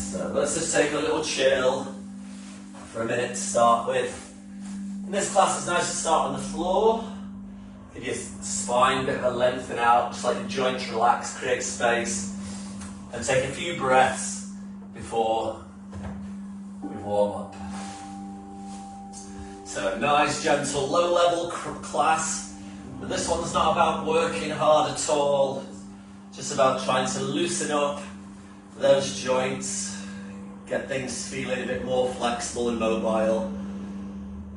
So let's just take a little chill for a minute to start with. In this class, it's nice to start on the floor. Give your spine a bit of a lengthen out, just let your joints relax, create space, and take a few breaths before we warm up. So a nice, gentle, low-level class. But this one's not about working hard at all, just about trying to loosen up those joints, get things feeling a bit more flexible and mobile,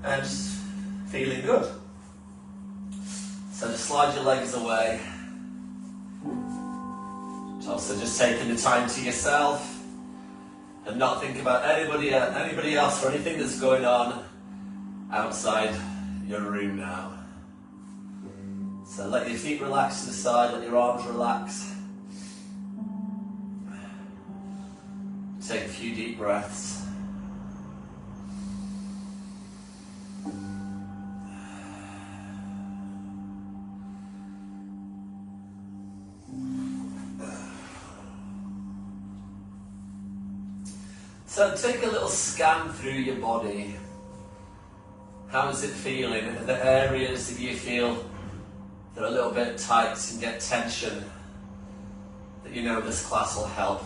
and just feeling good. So just slide your legs away. Also just taking the time to yourself and not think about anybody else or anything that's going on outside your room now. So let your feet relax to the side, let your arms relax. Take a few deep breaths. So take a little scan through your body. How is it feeling? Are there areas that you feel that are a little bit tight and get tension that you know this class will help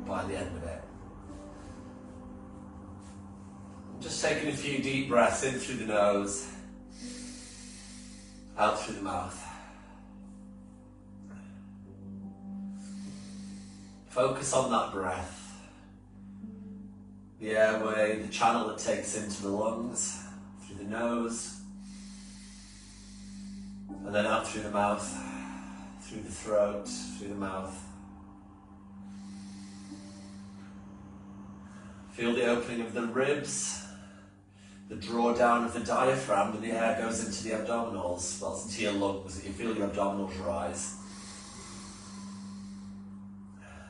by the end of it? Just taking a few deep breaths in through the nose, out through the mouth. Focus on that breath. The airway, the channel that takes into the lungs, through the nose, and then out through the mouth, through the throat, through the mouth. Feel the opening of the ribs, the drawdown of the diaphragm, and the air goes into the abdominals, well, into your lungs, and you feel your abdominals rise.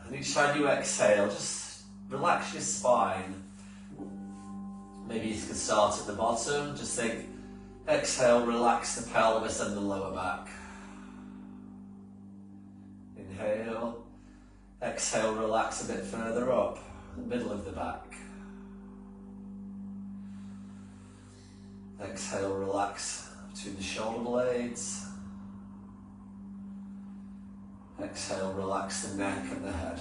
And each time you exhale, just relax your spine. Maybe you can start at the bottom. Just think, exhale, relax the pelvis and the lower back. Inhale. Exhale, relax a bit further up, the middle of the back. Exhale, relax between the shoulder blades. Exhale, relax the neck and the head.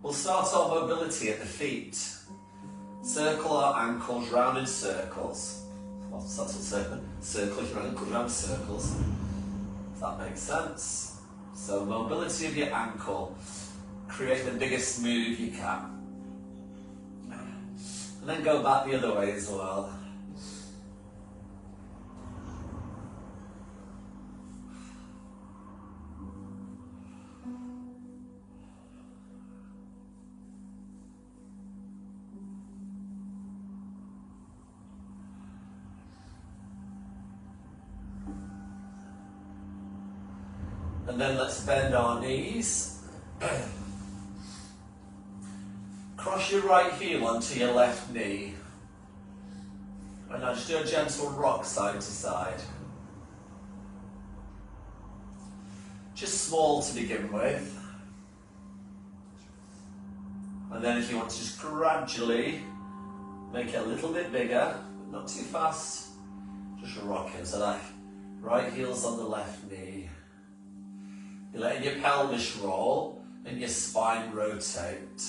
We'll start our mobility at the feet. Circle our ankles round in circles. Well, that's what circle your ankles round circles. If that makes sense. So mobility of your ankle. Create the biggest move you can. And then go back the other way as well. And then let's bend our knees. Cross your right heel onto your left knee. And now just do a gentle rock side to side. Just small to begin with. And then if you want to just gradually make it a little bit bigger, but not too fast, just rock it. So that right heel's on the left knee. You're letting your pelvis roll and your spine rotate.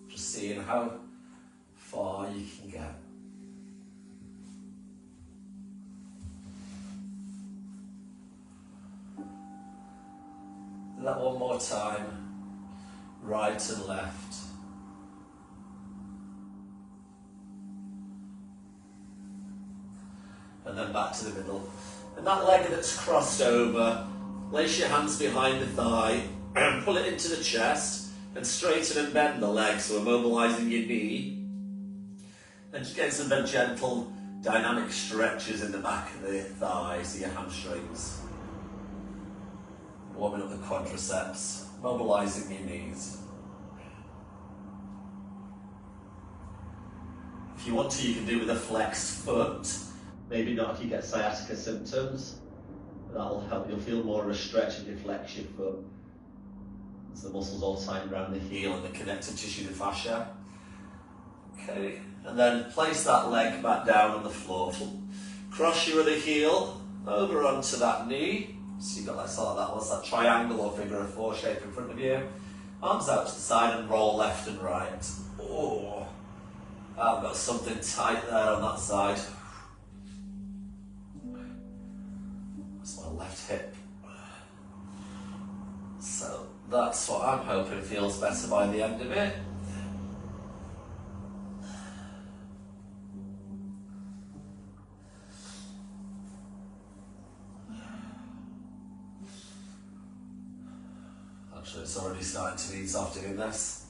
Just seeing how far you can get. Do that one more time. Right and left. And then back to the middle. And that leg that's crossed over, place your hands behind the thigh and pull it into the chest and straighten and bend the leg, so we're mobilizing your knee. And just getting some very gentle dynamic stretches in the back of the thighs, your hamstrings. Warming up the quadriceps, mobilizing your knees. If you want to, you can do with a flexed foot, Maybe not if you get sciatica symptoms, but that'll help. You'll feel more of a stretch if you flex your foot. As the muscles all tighten around the heel and the connective tissue, the fascia. Okay, and then place that leg back down on the floor. Cross your other heel over onto that knee. So you've got that sort of that triangle or figure of four shape in front of you. Arms out to the side and roll left and right. Oh, I've got something tight there on that side. That's my left hip. So that's what I'm hoping feels better by the end of it. Actually, it's already starting to ease off doing this.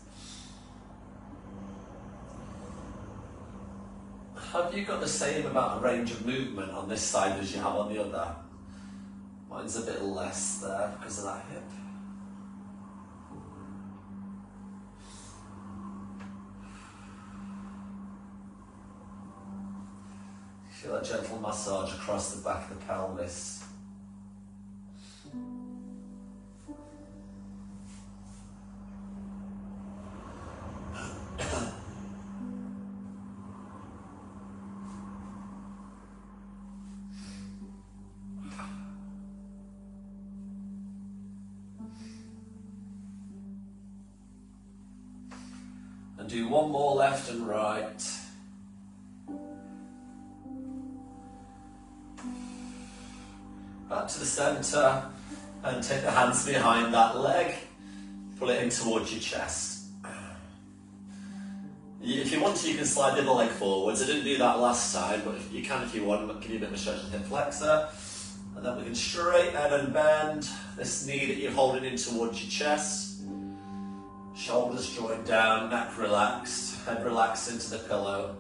Have you got the same amount of range of movement on this side as you have on the other? Mine's a bit less there because of that hip. Feel that gentle massage across the back of the pelvis. And do one more left and right. Back to the centre and take the hands behind that leg. Pull it in towards your chest. If you want to, you can slide the other leg forwards. I didn't do that last time, but you can if you want. Give you a bit of a stretch in the hip flexor. And then we can straighten and bend this knee that you're holding in towards your chest. Shoulders joined down, neck relaxed, head relaxed into the pillow.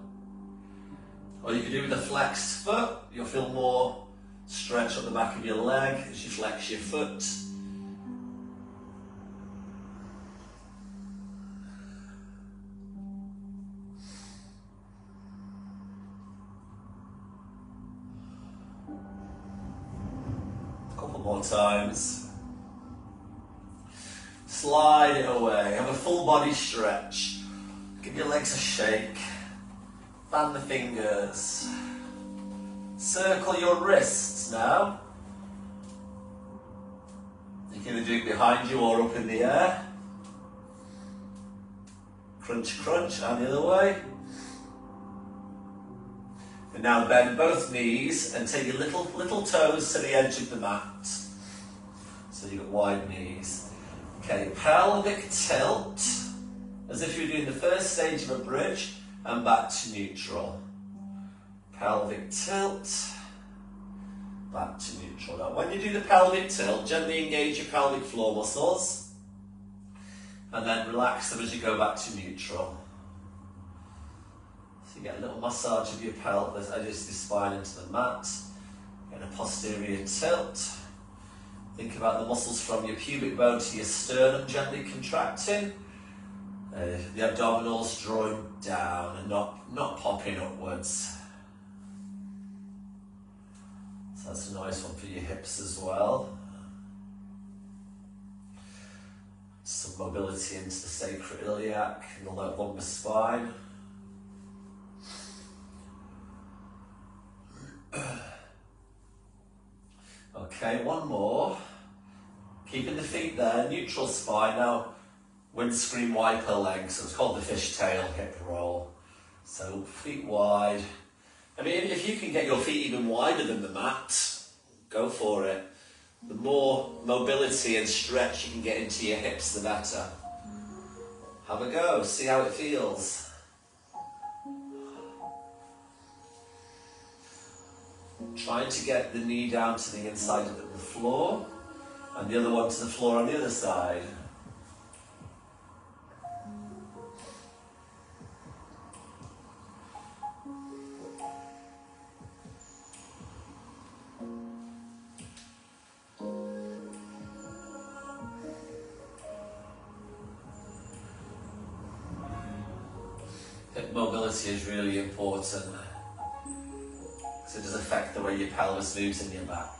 Or you can do with a flexed foot. You'll feel more stretch up the back of your leg as you flex your foot. A couple more times. Slide it away. Have a full body stretch. Give your legs a shake. Fan the fingers. Circle your wrists now. You can either do it behind you or up in the air. Crunch, crunch, and the other way. And now bend both knees and take your little toes to the edge of the mat. So you've got wide knees. Okay, pelvic tilt, as if you're doing the first stage of a bridge, and back to neutral. Pelvic tilt, back to neutral. Now, when you do the pelvic tilt, gently engage your pelvic floor muscles, and then relax them as you go back to neutral. So you get a little massage of your pelvis, edges your spine into the mat, get a posterior tilt. Think about the muscles from your pubic bone to your sternum gently contracting. The abdominals drawing down and not popping upwards. So that's a nice one for your hips as well. Some mobility into the sacroiliac and the lumbar spine. Okay, one more. Keeping the feet there, neutral spine. Now, windscreen wiper legs. So it's called the fishtail hip roll. So feet wide. I mean, if you can get your feet even wider than the mat, go for it. The more mobility and stretch you can get into your hips, the better. Have a go, see how it feels. Trying to get the knee down to the inside of the floor, and the other one to the floor on the other side. Hip mobility is really important. So it does affect the way your pelvis moves in your back.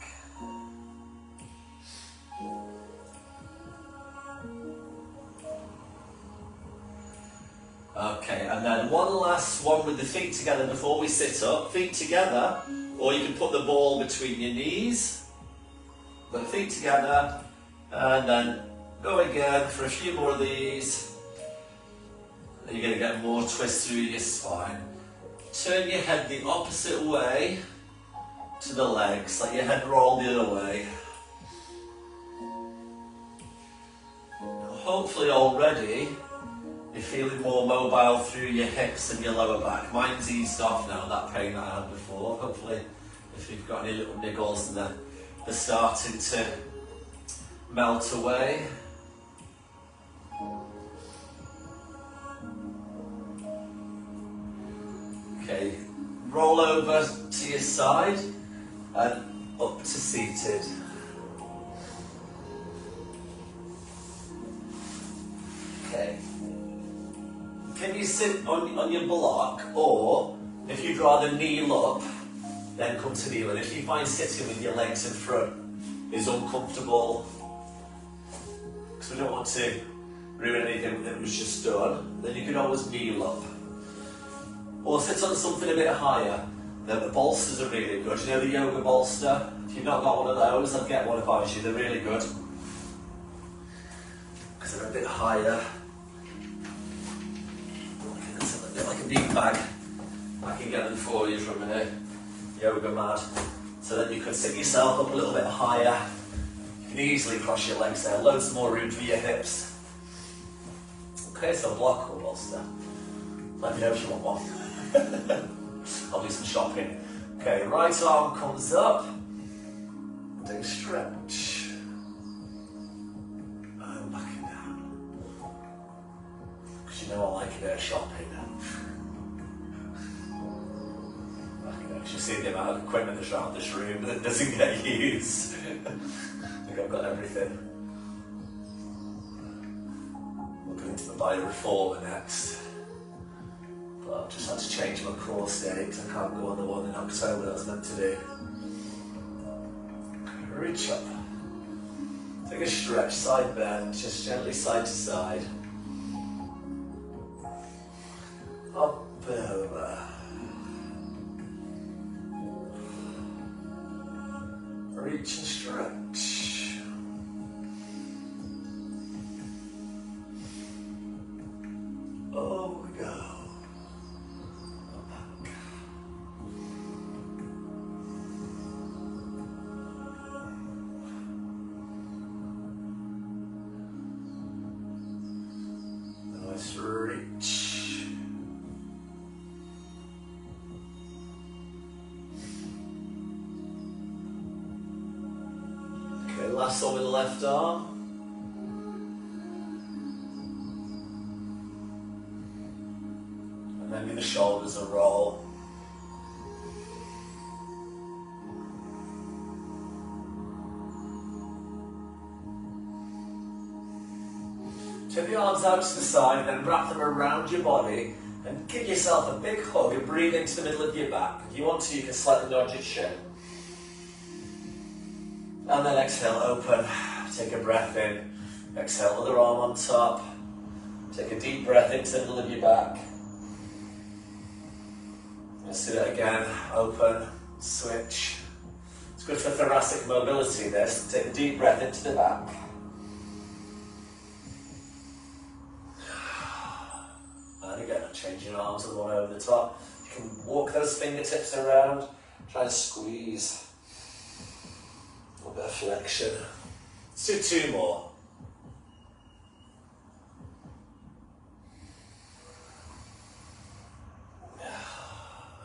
Okay, and then one last one with the feet together before we sit up. Feet together, or you can put the ball between your knees. Put feet together, and then go again for a few more of these. You're going to get more twist through your spine. Turn your head the opposite way to the legs, let your head roll the other way. Hopefully already you're feeling more mobile through your hips and your lower back. Mine's eased off now, that pain that I had before. Hopefully, if you've got any little niggles, and they're starting to melt away. Okay, roll over to your side and up to seated. Okay. Can you sit on your block, or if you'd rather kneel up, then come to kneel. And if you find sitting with your legs in front is uncomfortable, because we don't want to ruin anything that was just done, then you can always kneel up. Or sit on something a bit higher. The bolsters are really good. You know the yoga bolster? If you've not got one of those, I'd get one if I was you. They're really good. Because they're a bit higher. It's a bit like a bean bag. I can get them for you from a yoga mat. So then you can sit yourself up a little bit higher. You can easily cross your legs there. Loads more room for your hips. Okay, so block or bolster. Let me know if you want one. I'll do some shopping. Okay, right arm comes up. Do a stretch. And back and down. Because you know I like a bit of shopping. Back and down. You see the amount of equipment that's around this room that doesn't get used. I think I've got everything. We'll go into the bio-reformer next. But I've just had to change my course date because I can't go on the one in October that I was meant to do. Reach up. Take a stretch, side bend, just gently side to side. Up and over. Reach and stretch. Over we go. Reach. Okay, last one with the left arm. And then give the shoulders a roll. Take the arms out to the side and then wrap them around your body and give yourself a big hug and breathe into the middle of your back. If you want to, you can slightly nod your chin. And then exhale, open. Take a breath in. Exhale, other arm on top. Take a deep breath into the middle of your back. Let's do that again. Open, switch. It's good for thoracic mobility, this. Take a deep breath into the back. And again, change your arms and one over the top. You can walk those fingertips around. Try and squeeze. A little bit of flexion. Let's do two more.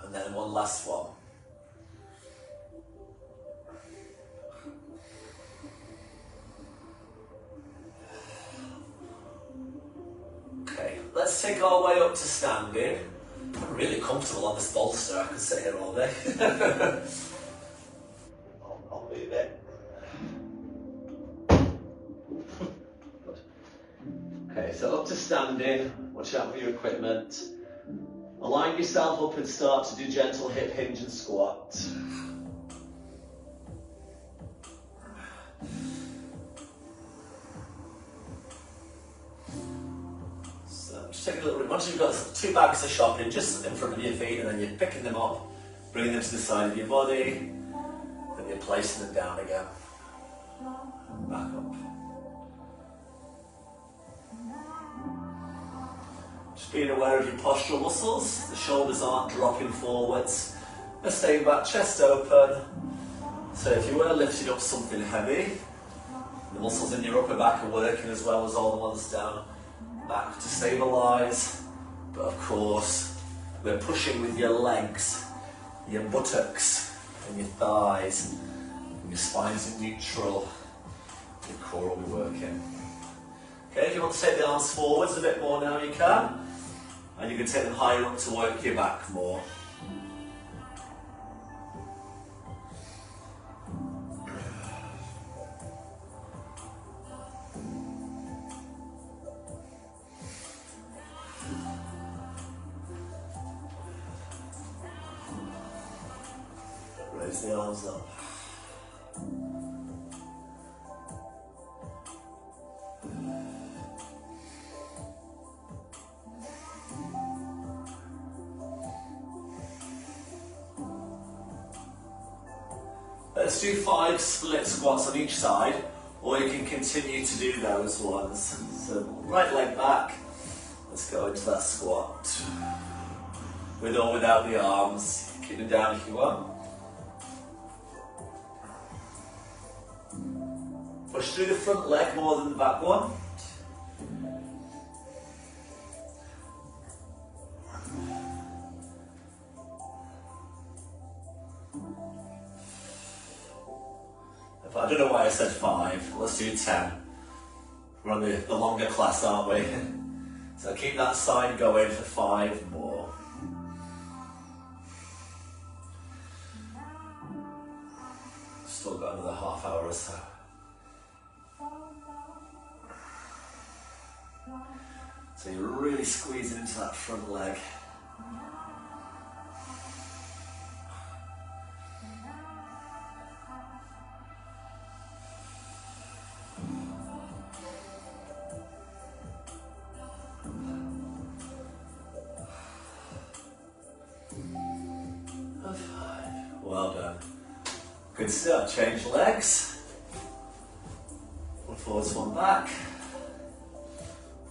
And then one last one. Okay, let's take our way up to standing. I'm really comfortable on this bolster. I could sit here all day. I'll move it. Okay, so up to standing. Watch out for your equipment. Align yourself up and start to do gentle hip hinge and squat. So just take a little bit. Once you've got 2 bags of shopping just in front of your feet, and then you're picking them up, bringing them to the side of your body, and you're placing them down again. Back up. Just being aware of your postural muscles. The shoulders aren't dropping forwards. They're staying back, chest open. So if you were lifting up something heavy, the muscles in your upper back are working as well as all the ones down back to stabilise. But of course, we're pushing with your legs, your buttocks and your thighs, and your spine's in neutral. Your core will be working. Okay, if you want to take the arms forwards a bit more now, you can. And you can take them higher up to work your back more. Raise the arms up. Let's do 5 split squats on each side, or you can continue to do those ones. So right leg back, let's go into that squat. With or without the arms, keep them down if you want. Push through the front leg more than the back one. I don't know why I said 5, let's do 10. We're on the longer class, aren't we? So keep that side going for 5 more. Still got another half hour or so. So you're really squeezing into that front leg. Well done. Good stuff. Change legs. One forwards, one back.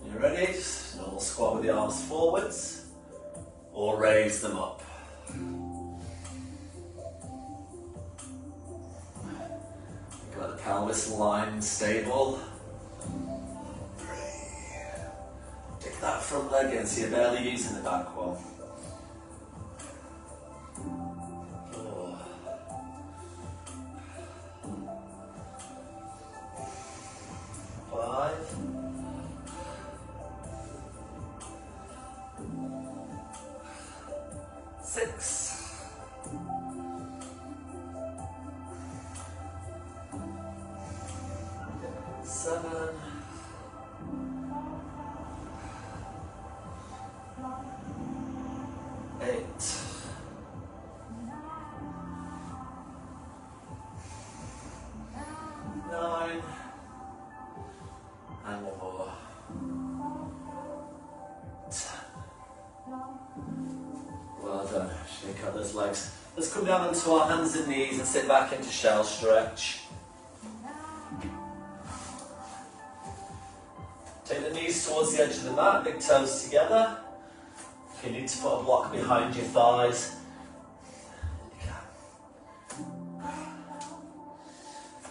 You ready? Just normal squat with the arms forwards, or raise them up. Got the pelvis line stable. Take that front leg in, so you're barely using the back one. 4. 5. 6. 7. 8. 9. And one more. 10. Well done. Shake out those legs. Let's come down onto our hands and knees and sit back into shell stretch. Take the knees towards the edge of the mat, big toes together. If you need to put a block behind your thighs, you can.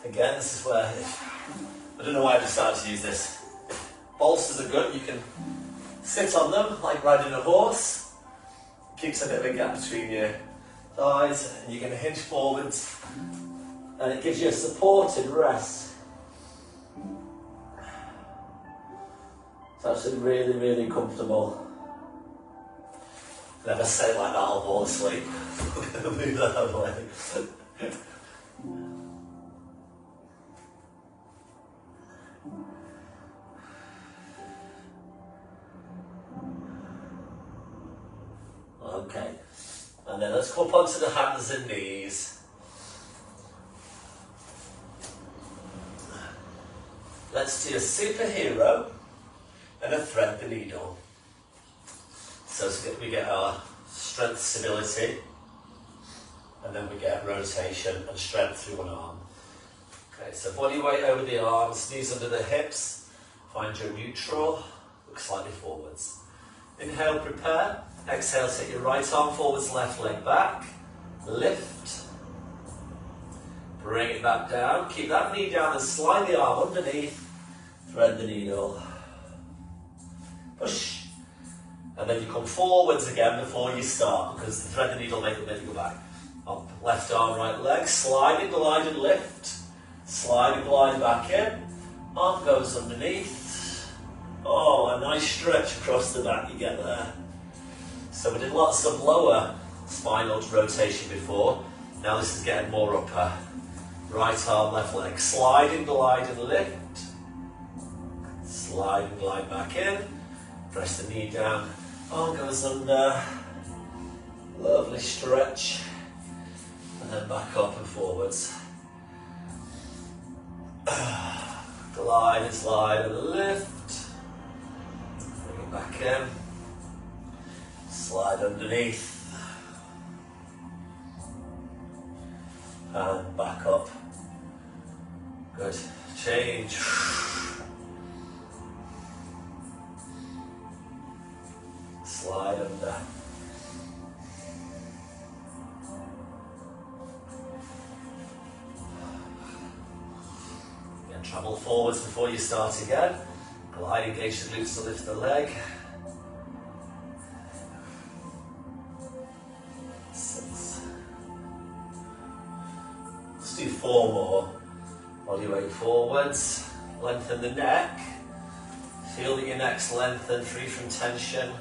Again, this is where, I don't know why I decided to use this. Bolsters are good, you can sit on them like riding a horse. Keeps a bit of a gap between your thighs, and you're going to hinge forwards, and it gives you a supported rest. It's actually really, really comfortable. Never say it like that, I'll fall asleep. We're going to move that way. then let's come up onto the hands and knees. Let's do a superhero and a thread the needle. So we get our strength, stability, and then we get rotation and strength through one arm. Okay, so body weight over the arms, knees under the hips, find your neutral, look slightly forwards. Inhale, prepare. Exhale, take your right arm forwards, left leg back. Lift. Bring it back down. Keep that knee down and slide the arm underneath. Thread the needle. Push. And then you come forwards again before you start, because the thread the needle make you go back. Up, left arm, right leg. Slide and glide and lift. Slide and glide back in. Arm goes underneath. Oh, a nice stretch across the back you get there. So we did lots of lower spinal rotation before. Now this is getting more upper. Right arm, left leg. Slide and glide and lift. Slide and glide back in. Press the knee down. Arm goes under. Lovely stretch. And then back up and forwards. Glide and slide and lift. Bring it back in. Slide underneath. And back up. Good. Change. Slide under. Again, travel forwards before you start again. Glide, engage the glutes to lift the leg. 6. Let's do 4 more. Body weight forwards. Lengthen the neck. Feel that your neck's lengthened, free from tension.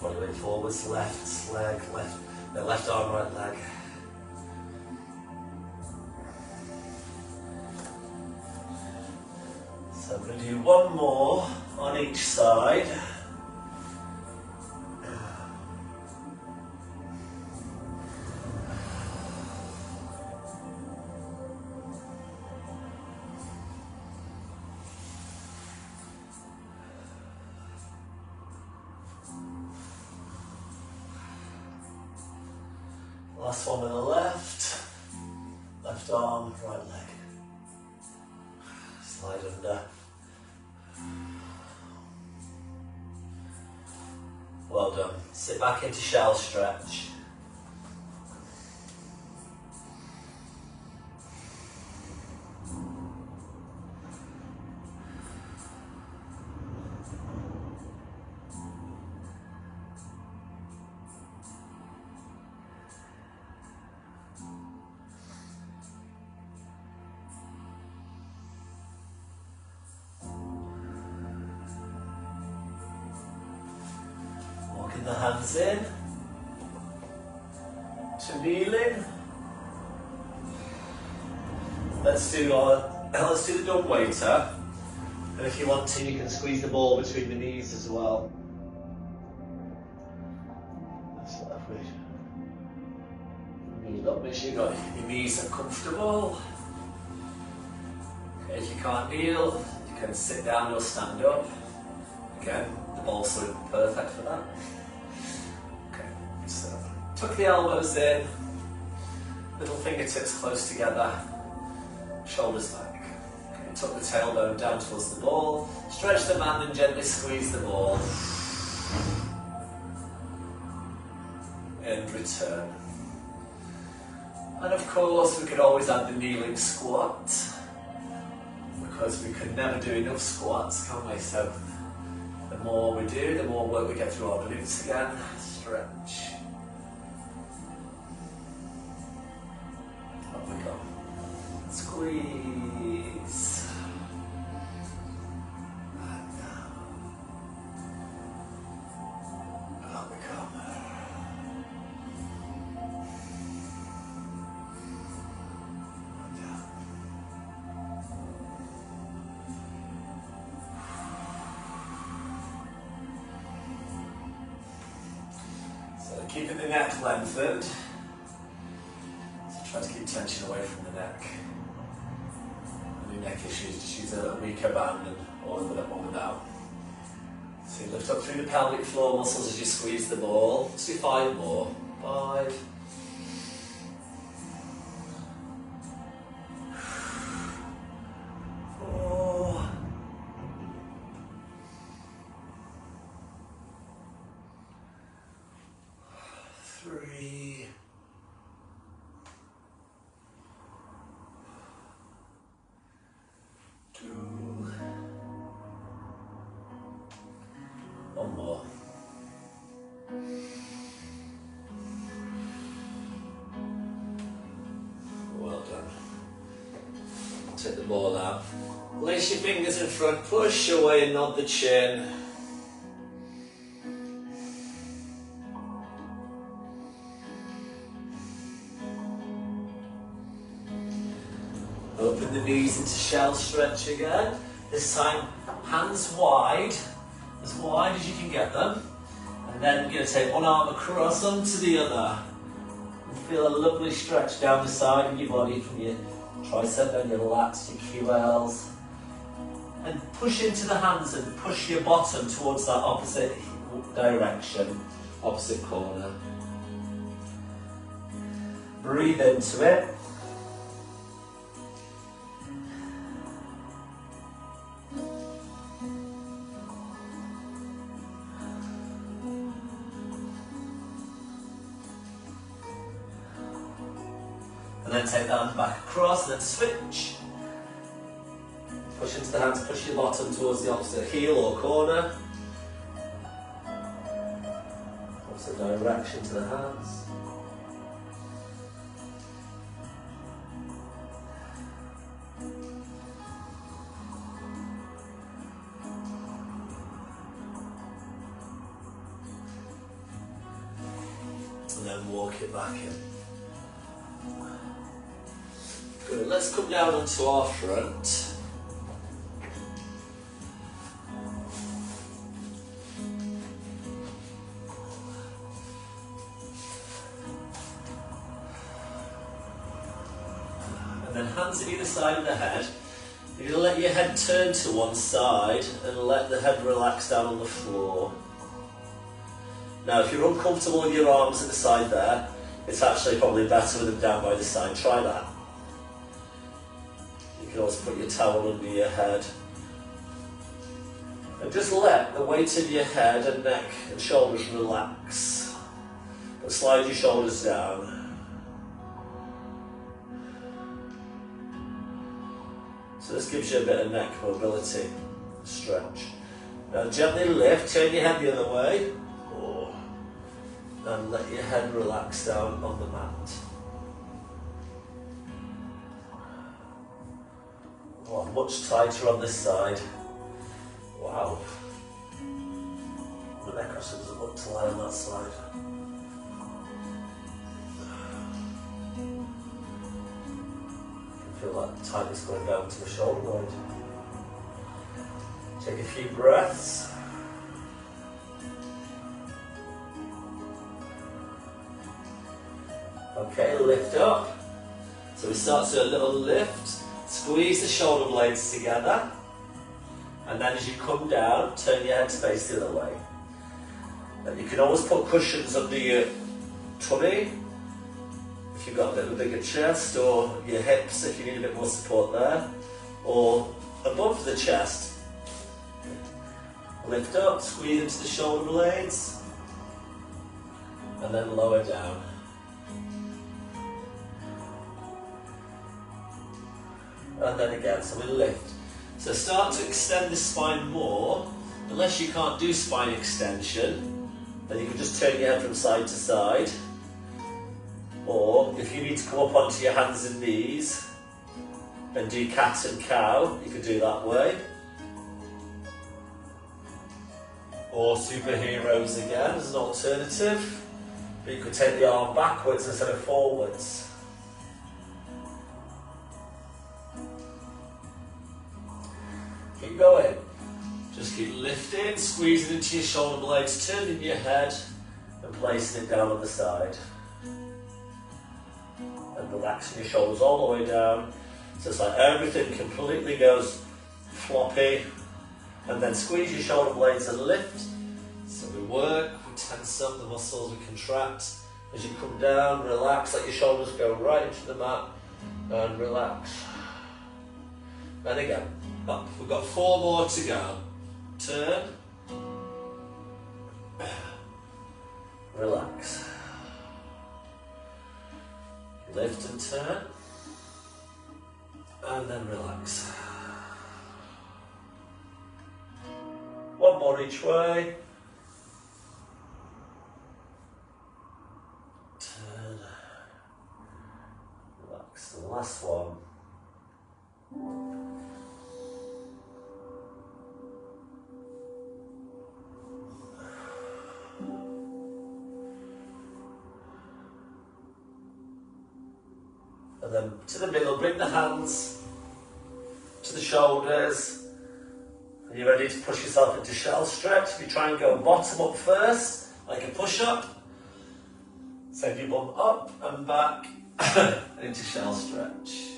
Body weight forwards, left leg, left arm, right leg. So I'm going to do 1 more on each side. Last one with the left arm, right leg. Slide under. Well done. Sit back into shell stretch. The hands in to kneeling. Let's do the dumb waiter, and if you want to, you can squeeze the ball between the knees as well. That's what I've read. Knees up, make sure your knees are comfortable. Okay, if you can't kneel, you can sit down or stand up. Again, the ball's sort of perfect for that. So, tuck the elbows in, little fingertips close together, shoulders back. Okay, tuck the tailbone down towards the ball, stretch the hand and gently squeeze the ball. And return. And of course we could always add the kneeling squat, because we could never do enough squats, can we? So the more we do, the more work we get through our glutes again. Stretch. Up we go. Squeeze. And down. Up we come. And Keeping the neck lengthened. So try to keep tension away from the neck. Any neck issues, just use a weaker band and or a bit more without. So you lift up through the pelvic floor muscles as you squeeze the ball. Let's do 5 more. 5. 4. 3. 2. 1 more. Well done. Take the ball out. Lace your fingers in front, push away and nod the chin. Open the knees into shell stretch again. This time, hands wide as you can get them. And then we're going to take one arm across onto the other. And feel a lovely stretch down the side of your body from your tricep and your lats, your QLs. And push into the hands and push your bottom towards that opposite direction, opposite corner. Breathe into it. And then take the hand back across and then switch. Push into the hands, push your bottom towards the opposite heel or corner. Opposite direction to the hands. And then walk it back in. Good, let's come down onto our front. And then hands at either side of the head. You're going to let your head turn to one side and let the head relax down on the floor. Now if you're uncomfortable with your arms at the side there, it's actually probably better with them down by the side. Try that. You can always put your towel under your head. And just let the weight of your head and neck and shoulders relax. But slide your shoulders down. So this gives you a bit of neck mobility, stretch. Now gently lift, turn your head the other way. And let your head relax down on the mat. Oh, much tighter on this side. Wow. My neck actually doesn't look to lie on that side. I can feel that tightness going down to the shoulder blade. Take a few breaths. Okay, lift up. So we start to do a little lift, squeeze the shoulder blades together, and then as you come down, turn your head to face the other way. And you can always put cushions under your tummy, if you've got a bit of a bigger chest, or your hips if you need a bit more support there, or above the chest. Lift up, squeeze into the shoulder blades, and then lower down. And then again, so we lift. So start to extend the spine more. Unless you can't do spine extension, then you can just turn your head from side to side. Or if you need to come up onto your hands and knees and do cat and cow, you could do that way. Or superheroes again as an alternative. But you could take the arm backwards instead of forwards. Keep going. Just keep lifting, squeezing into your shoulder blades, turning your head and placing it down on the side. And relaxing your shoulders all the way down. So it's like everything completely goes floppy. And then squeeze your shoulder blades and lift. So we work, we tense up the muscles, we contract. As you come down, relax, let your shoulders go right into the mat and relax. And again, up. We've got 4 more to go. Turn. Relax. Lift and turn. And then relax. 1 more each way. Turn. Relax. The last one. And then to the middle, bring the hands to the shoulders. Are you ready to push yourself into shell stretch? If you try and go bottom up first, like a push-up, send your bum up and back into shell stretch.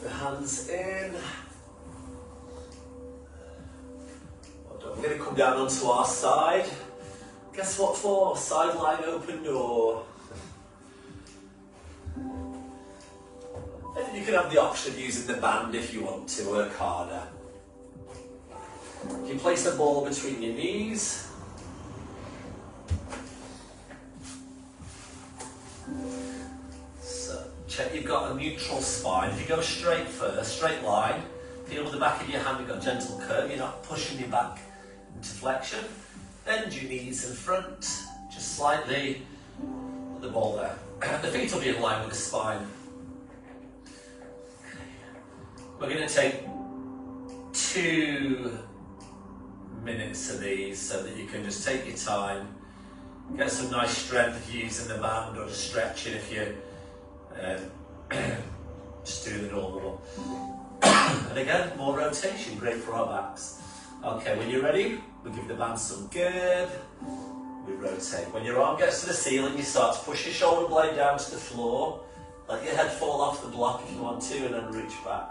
Hands in. We're going to come down onto our side. Guess what for? Side lying open door. And you can have the option of using the band if you want to work harder. You place the ball between your knees. Check you've got a neutral spine. If you go straight first, straight line, feel with the back of your hand you've got a gentle curve, you're not pushing your back into flexion. Bend your knees in front, just slightly, put the ball there. The feet will be in line with the spine. We're going to take 2 minutes of these so that you can just take your time, get some nice strength using the band or just stretching if you're just do the normal. And again, more rotation, great for our backs. Okay, when you're ready, we give the band some give. We rotate. When your arm gets to the ceiling, you start to push your shoulder blade down to the floor. Let your head fall off the block if you want to, and then reach back.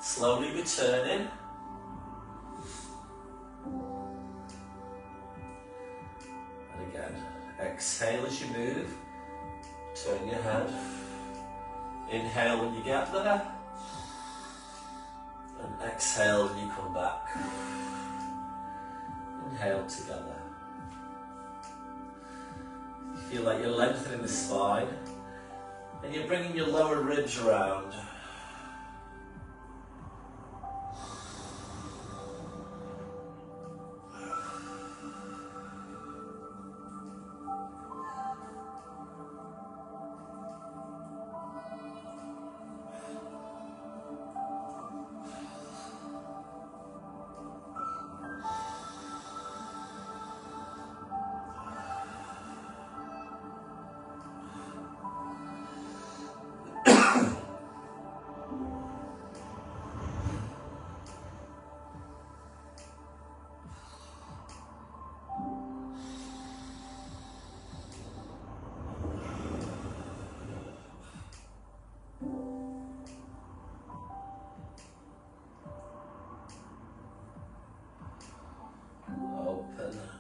Slowly returning. And again, exhale as you move. Turn your head. Inhale when you get there. And exhale when you come back. Inhale together. Feel like you're lengthening the spine. And you're bringing your lower ribs around.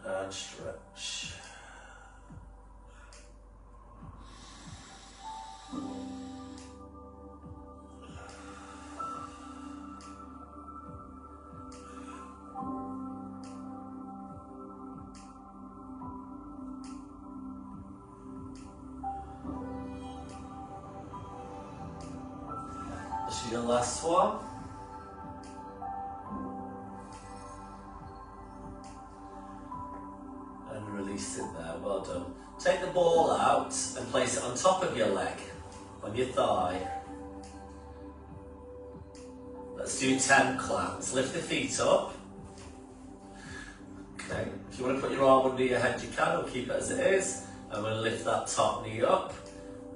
And stretch. This is your last one. releasing there, well done. Take the ball out and place it on top of your leg, on your thigh. Let's do 10 claps. Lift the feet up. Okay, if you want to put your arm under your head, you can, or keep it as it is. I'm going to lift that top knee up.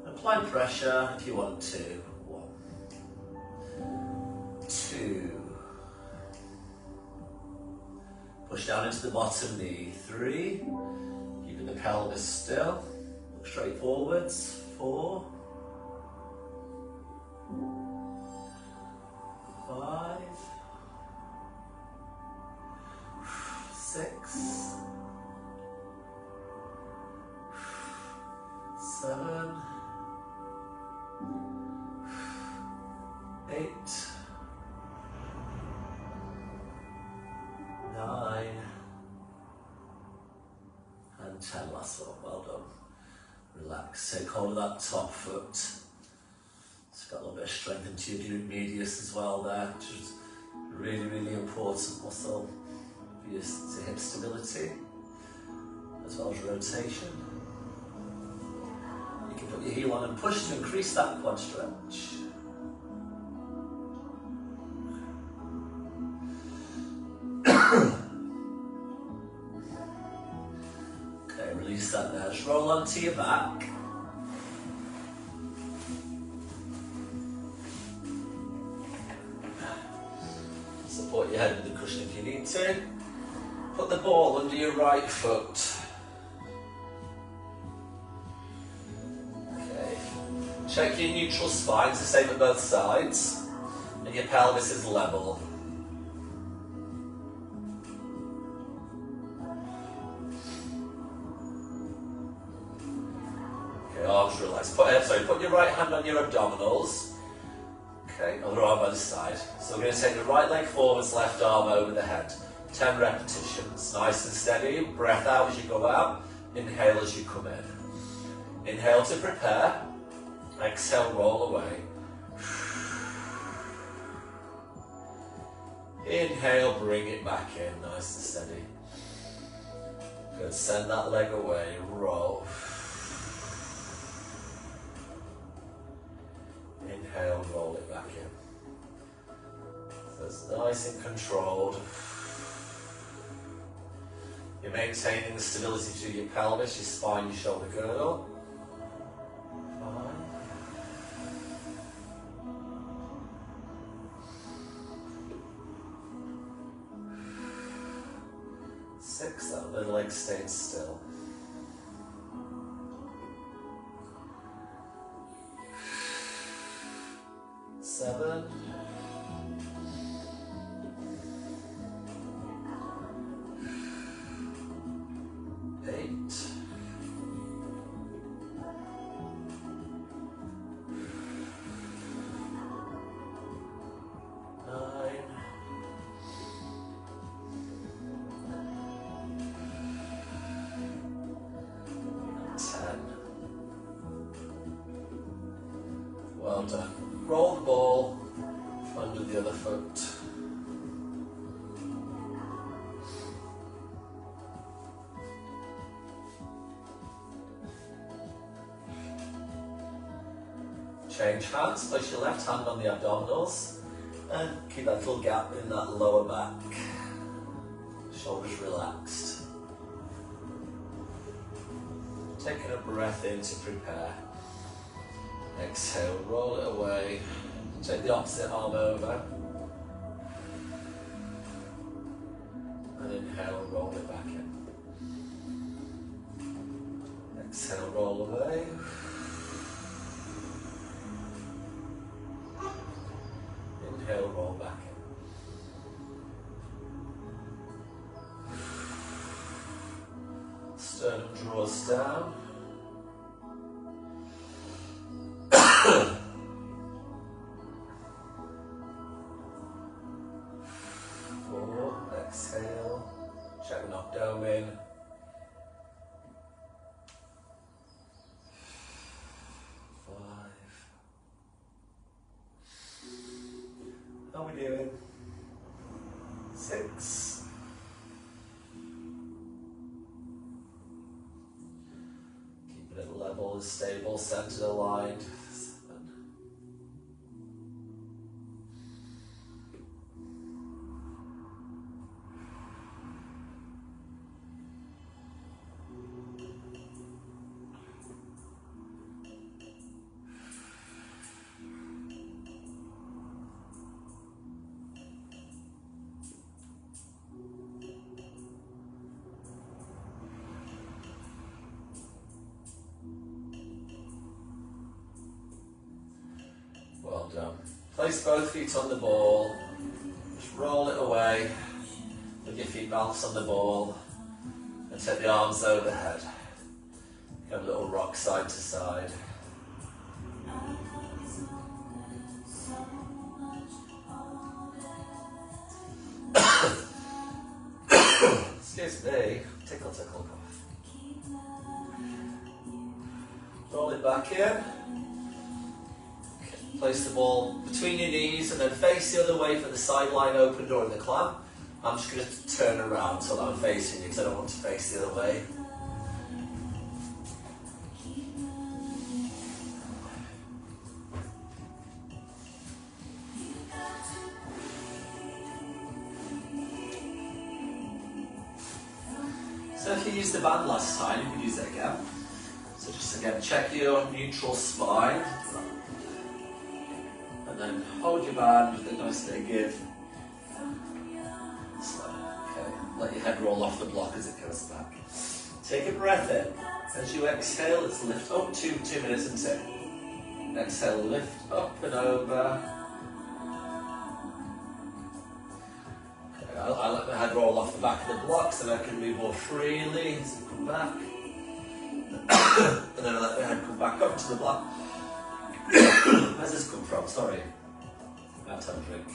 Apply pressure if you want to. 1, 2. Push down into the bottom knee. 3. Keeping the pelvis still. Look straight forwards. 4. 5. 6. 7. 8. 9. And 10. Last one. Well done. Relax. Take hold of that top foot. It's got a little bit of strength into your glute medius as well there, which is really, really important muscle for your hip stability, as well as rotation. You can put your heel on and push to increase that quad stretch. Okay, release that there. Just roll onto your back. Support your head with the cushion if you need to. Put the ball under your right foot. Okay. Check your neutral spine, it's the same at both sides. And your pelvis is level. Okay, arms relaxed. Put your right hand on your abdominals. Okay, other arm by the side. So we're going to take the right leg forwards, left arm over the head. 10 repetitions. Nice and steady. Breath out as you go out. Inhale as you come in. Inhale to prepare. Exhale, roll away. Inhale, bring it back in. Nice and steady. Good. Send that leg away. Roll. Inhale, roll it back in. So it's nice and controlled. You're maintaining the stability through your pelvis, your spine, your shoulder girdle. 5. 6. That little leg stayed still. 7. 8. 9. 10. Well done. Roll the ball under the other foot. Change hands, place your left hand on the abdominals and keep that little gap in that lower back. Shoulders relaxed. Taking a breath in to prepare. Exhale, roll it away. Take the opposite arm over. And inhale, roll it back in. Exhale, roll away. Inhale, roll back in. Sternum draws down. 4, exhale, check an abdomen. 5. How are we doing? 6. ball is stable, centered, aligned. 7. Well done. Place both feet on the ball. Just roll it away. With your feet balance on the ball. And take the arms overhead. Have a little rock side to side. Excuse me. Tickle, tickle, cough. Roll it back in. Place the ball between your knees and then face the other way for the sideline open during the climb. I'm just going to turn around so that I'm facing you because I don't want to face the other way. So if you used the band last time, you can use it again. So just again, check your neutral spine. And then hold your band with a nice bit of give. So, okay, let your head roll off the block as it goes back. Take a breath in. As you exhale, let's lift up 2 minutes and 2. Exhale, lift up and over. Okay, I let my head roll off the back of the block so that I can move more freely as I come back. And then I let my head come back up to the block. Where's this come from? Sorry. I'm about to have a drink.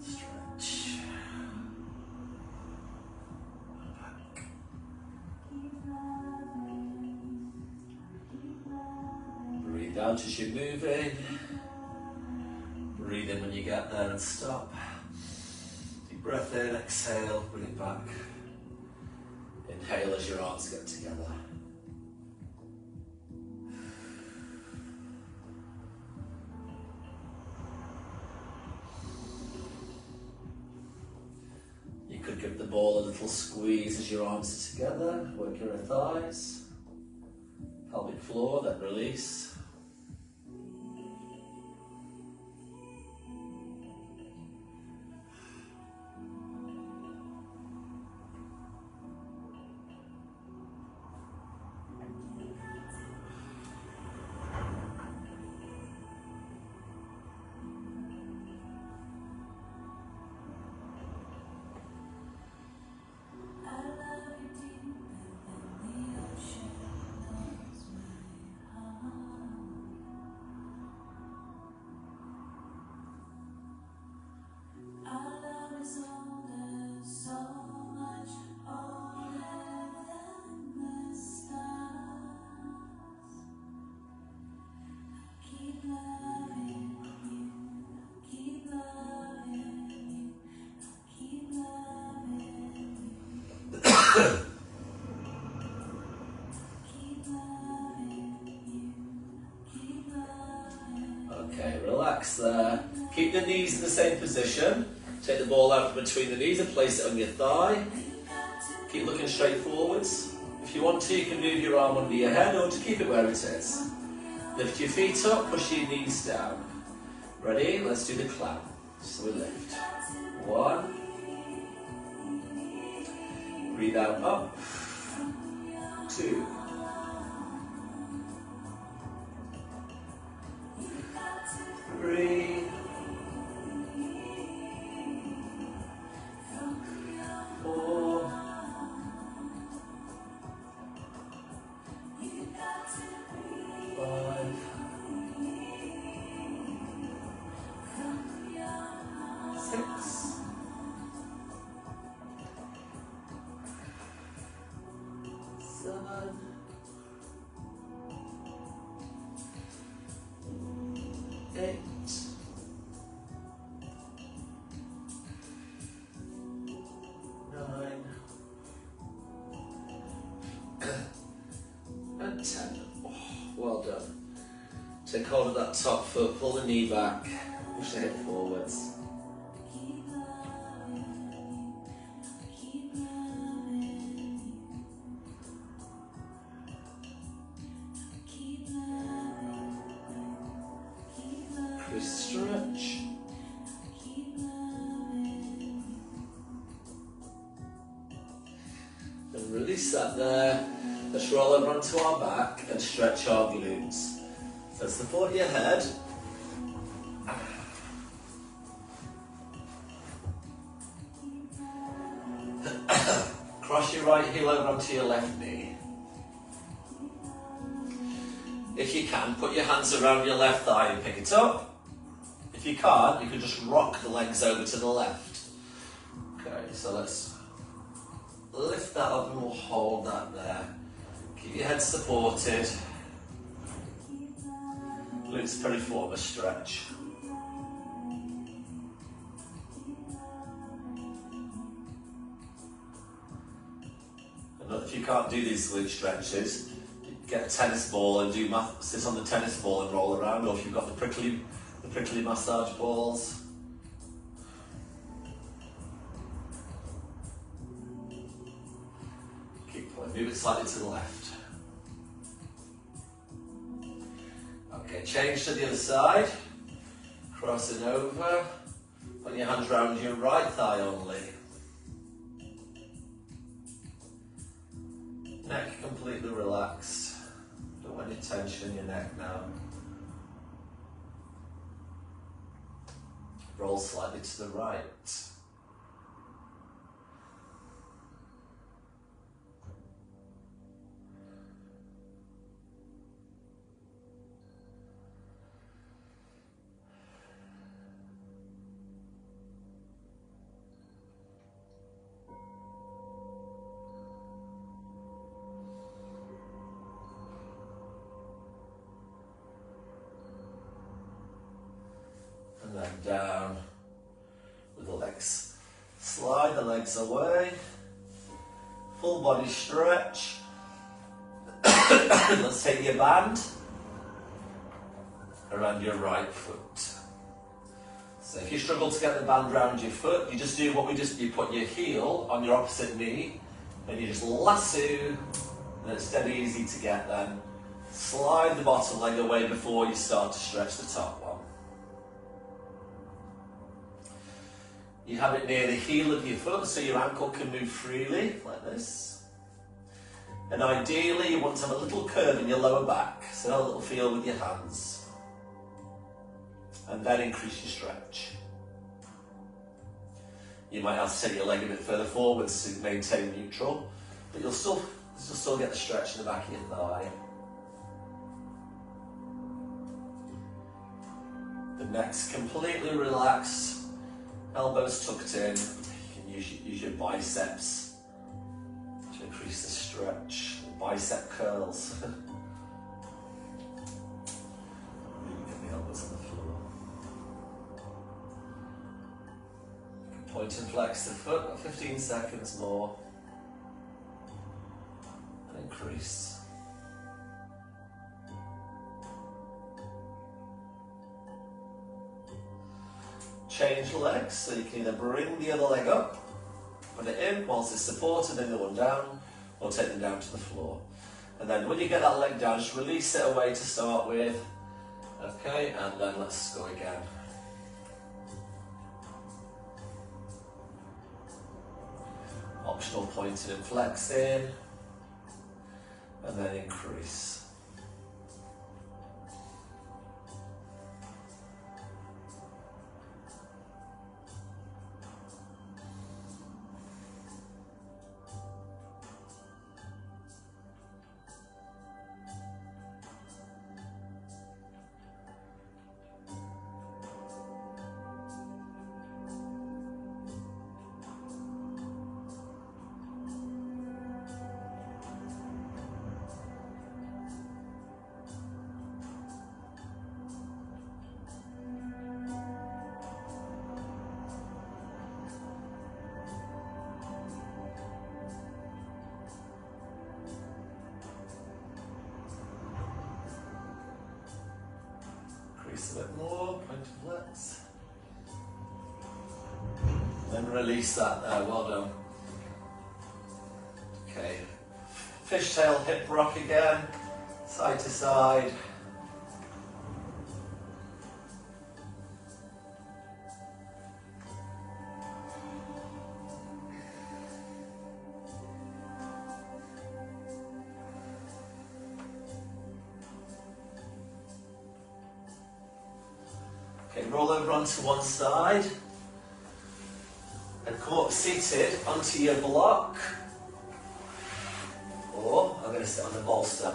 Stretch. Back. Breathe out as you're moving. Breathe in when you get there and stop. Deep breath in, exhale, bring it back. Inhale as your arms get together. You could give the ball a little squeeze as your arms are together. Work your thighs. Pelvic floor, then release. Okay, relax there. Keep the knees in the same position. Take the ball out from between the knees and place it on your thigh. Keep looking straight forwards. If you want to, you can move your arm under your head or to keep it where it is. Lift your feet up, push your knees down. Ready? Let's do the clown. So we lift. 1. Breathe out, up. 2. 3. 4. 5. 6. 7. 8. 9. Take hold of that top foot, pull the knee back, push the hip forwards. Stretch. And release that there. Let's roll over onto our back and stretch our glutes. So support your head. Cross your right heel over onto your left knee. If you can, put your hands around your left thigh and pick it up. If you can't, you can just rock the legs over to the left. Okay, so let's lift that up and we'll hold that there. Keep your head supported. Glutes piriformis stretch. And if you can't do these glute stretches, get a tennis ball and sit on the tennis ball and roll around, or if you've got the prickly massage balls. Keep pulling, move it slightly to the left. Okay, change to the other side. Crossing over. Put your hands around your right thigh only. Neck completely relaxed. Don't want any tension in your neck now. Roll slightly to the right. And then down with the legs. Slide the legs away. Full body stretch. Let's take your band around your right foot. So if you struggle to get the band around your foot, you just do what we just, you put your heel on your opposite knee and you just lasso, and it's dead easy to get then. Slide the bottom leg away before you start to stretch the top one. You have it near the heel of your foot so your ankle can move freely, like this. And ideally you want to have a little curve in your lower back, so have a little feel with your hands. And then increase your stretch. You might have to take your leg a bit further forwards to maintain neutral, but you'll still get the stretch in the back of your thigh. The neck's completely relaxed. Elbows tucked in. You can use your biceps to increase the stretch. Bicep curls. Really get the elbows on the floor. You can point and flex the foot for 15 seconds more. And increase. Change legs, so you can either bring the other leg up, put it in whilst it's supported, then the one down, or take them down to the floor. And then when you get that leg down, just release it away to start with. Okay, and then let's go again. Optional pointing and flexing, and then increase. Release a bit more, point of legs. Then release that there, well done. Okay, fishtail hip rock again, side to side. Okay, roll over onto one side and come up seated onto your block, or I'm going to sit on the bolster.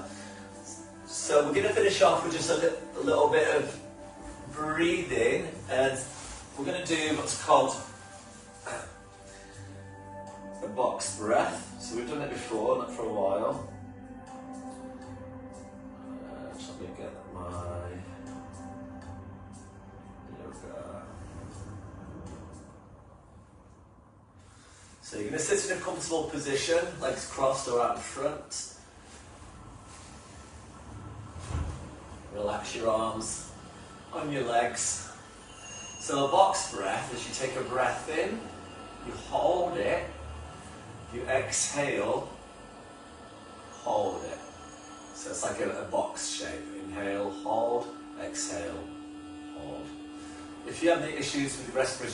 So we're going to finish off with just a little bit of breathing, and we're going to do what's called a box breath. So we've done it before, not for a while. Let me get my yoga. So you're going to sit in a comfortable position, legs crossed or out in front. Relax your arms on your legs. So a box breath is you take a breath in, you hold it, you exhale, hold it. So it's like a box shape. Inhale, hold, exhale, hold. If you have any issues with the respiratory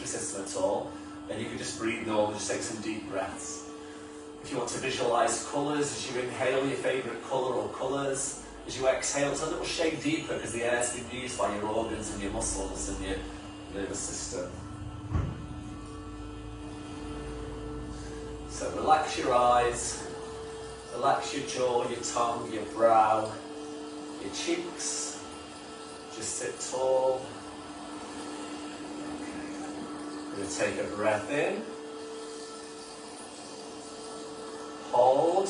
system at all, then you can just breathe normal, just take some deep breaths. If you want to visualize colours, as you inhale your favourite colour or colours, as you exhale, it's a little shade deeper because the air's been used by your organs and your muscles and your nervous system. So relax your eyes, relax your jaw, your tongue, your brow, your cheeks. Just sit tall. Okay. We're going to take a breath in. Hold.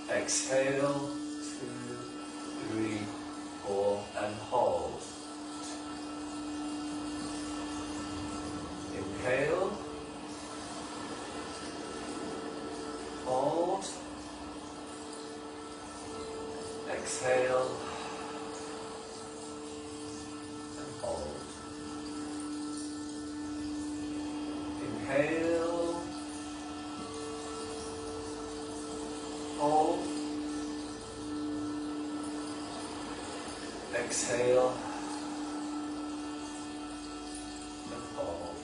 Exhale. 2, 3, 4, and hold. Inhale. Hold. Exhale. And hold. Inhale. Hold. Exhale. And hold.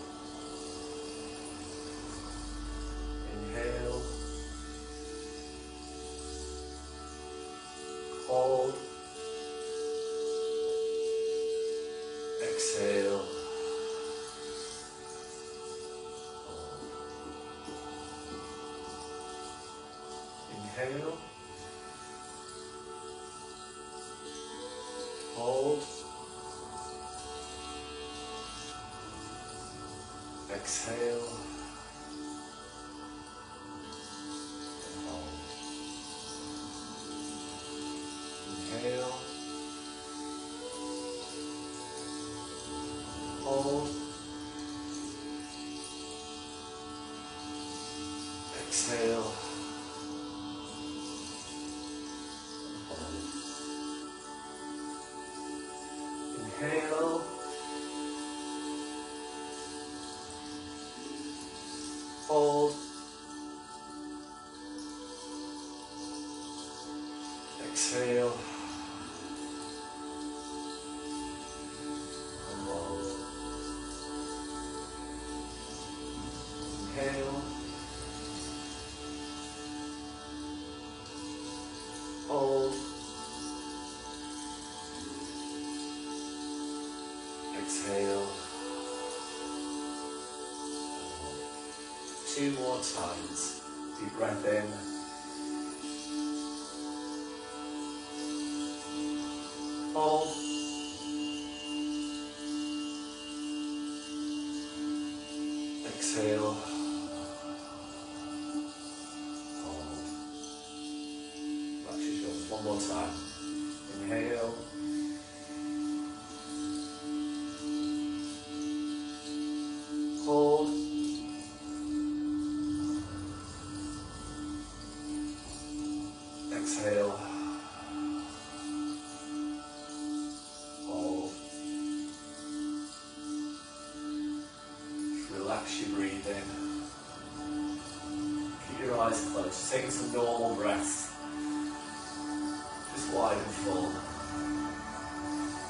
Inhale. Hold. Exhale. Hold. Inhale. Hold. Exhale. And hold. Inhale. Hold. Exhale. Hold. Inhale. Hold. Exhale. And hold. Inhale. Hold. Exhale. 2 more times. Deep breath in. Hold. Exhale. Hold. Relax your shoulders. 1 more time. Inhale. Hold. Exhale. Just taking some normal breaths. Just wide and full.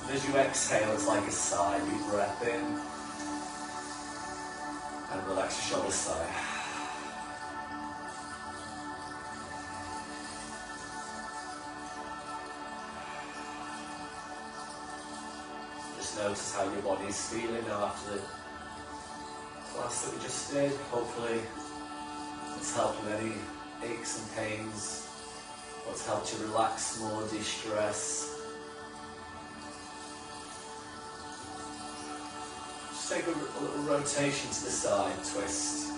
And as you exhale, it's like a sigh. Deep breath in. And relax your shoulders, sigh. Just notice how your body is feeling now after the class that we just did. Hopefully it's helped with any aches and pains, or it's helped you relax more, de-stress. Just take a little rotation to the side, twist.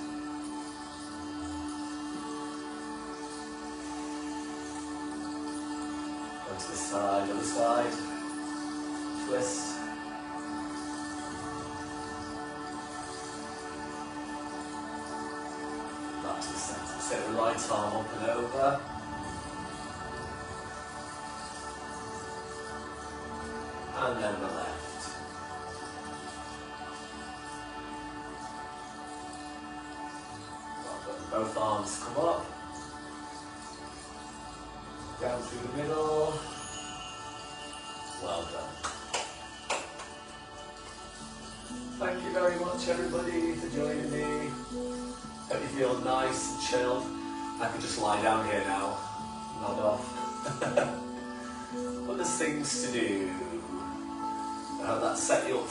Go to the side, other side, twist. Back to the centre. Take the right arm up and over. And then the left. Both arms come up, down through the middle. Well done. Thank you very much, everybody, for joining me. Hope you feel nice and chilled. I could just lie down here now, nod off. But there's things to do. I hope that set you up